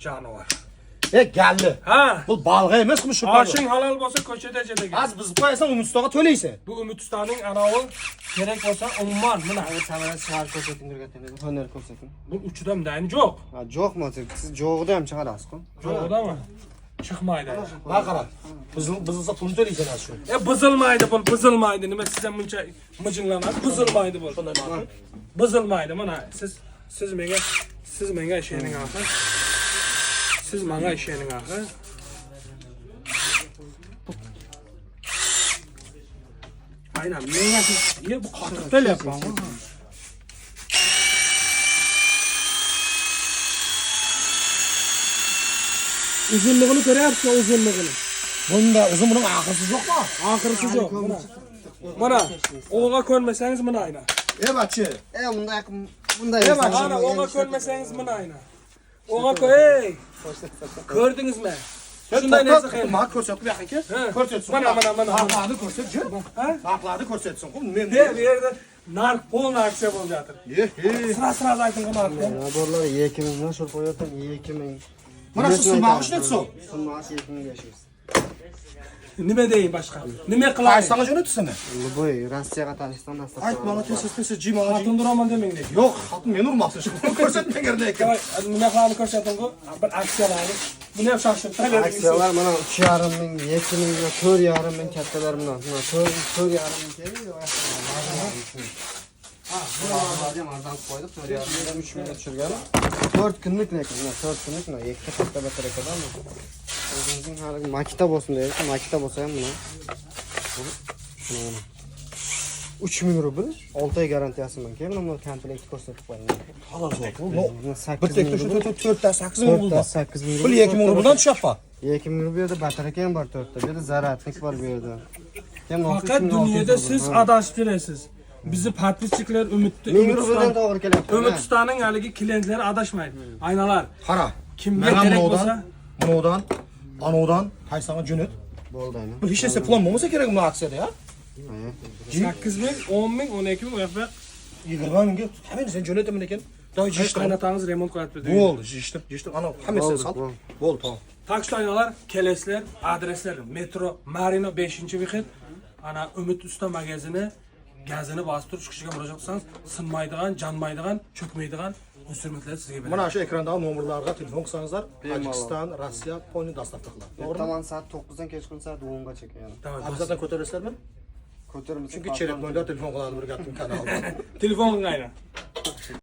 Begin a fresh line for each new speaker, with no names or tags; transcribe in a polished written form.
Canavar.
Geldi.
Ha.
Bu balg'a emasmi shu
Oshing halol bo'lsa ko'chada jadaga.
Az biz qo'yasan Umid ustaga to'laysan.
Bu Umid ustaning anavi kerak bo'lsa umuman mana
Samarasi shahar ko'rsating o'rgatadi. Honer ko'rsating.
bu uchida mudayni yo'q.
Ha, yo'qmi? Siz yo'g'ida ham chiqarasiz-ku.
Yo'qdami? Chiqmaydi.
Bak qara. Biz esa pulni to'laysan az shu.
Buzilmaydi bu, buzilmaydi. Nima siz ham buncha mijinglanadi? Buzilmaydi bu. Buzilmaydi mana siz menga ishening axir. Siz menga ishening axir. Aynan menga bu qattiq bo'lyapman. Uzunluğunu ko'ryapsizmi, uzunluğunu?
Bunda uzun bunun oxirsiz yo'qmi?
Oxirisi yo'q. Mana o'g'a ko'nmasangiz mana aynan.
Bachi.
Bunday
Ana o'g'a ko'nmasangiz mana aynan. O'g'a qo'y. Ko'rdingizmi? Shunday narsa qilib.
Mat ko'rsatib yo'q-ki. Ko'rsatsin.
Mana.
Haqlarni ko'rsat, jir.
Ha?
Haqlarni ko'rsatsin. Men
Bu yerda narx polni aksiya bo'layotir. Sira ayting narxni.
Naborlar 2000 dan shul qo'yapman, 2000.
Mana shu sunmog'i shu.
Sunmog'i 2500.
Nima deyin boshqa? Nima qilay?
Qaysiga jo'natsizmi?
Любой Rossiyaga Tojikiston dastlab.
Ayt bana tez jim oladi.
Xotin duraman demang deydi.
Yo'q, xotin men urmoqchi. Ko'rsatmagan lekin.
Nima qiladi ko'rsating ku? Bir aksiyalarni. Buni ham shoshirib
Aksiyalar mana 3,5 ming, 2 ming, 4,5 ming kattalar bilan. 4,5 ming kerak. Bularga arzon qo'yib, 4,5 mingdan 3 mingga tushirgan. 4 kunlik lekin, 4 kunlik, ikkita katta batareykadan. O'zimizning hali makita bo'lsin deydi. Makita bo'lsa ham buni. 3000 rubl 6 oy garantiyasi mumkin. Buni komplekt ko'rsatib qo'ying.
Xolos bu.
Bir
tekda shu 4 ta 8 ming rubl.
8 ming.
Pul 2 ming rubldan tushyapti.
2 ming rubl yerda batareyka ham bor 4 ta. Bu yerda zaratlik bor bu yerda.
Faqat dunyoda siz adashib kelasiz. Bizni podpisчиклар Umidni
1000 rubldan to'g'ri kelyapti.
Umid ustaning haligi klientlari adashmaydi. Aynalar.
Qara.
Kimga kerak bo'lsa,
bundan, anodan qaysanga jo'nat.
Bo'ldi ana.
Bu hech narsa plan bo'lmasa kerak bu aksiyada, ya.
8 ming, 10 ming, 12 ming yo'q.
20 mingga hamma sen jo'nataman ekan.
Qaynatangiz remont qilyapti.
Bo'ldi, yechdim. Ana hammasini sal. Bo'ldi, tamam.
Taksit aynalar, kelasizlar, adreslar Metro Marino 5-vyixit. Ana Umid usta magazini gazini bostirib chiqishiga murojaat qilsangiz, sinmaydigan, jonmaydigan, cho'kmaydigan instrumentlar sizga beradi.
Mana shu ekrandagi nomerlarga telefon qilsangizlar, Tojikiston, Rossiya, Polonya dostavka qiladi. To'g'rimi?
Ertaman soat 9 dan kechqurun soat 10 gacha yana.
Obязательно ko'tarasizlarmi?
Ko'tarib
Chunki cherak mo'ylar telefon qiladi bir gapning kanalida.
Telefon aynan.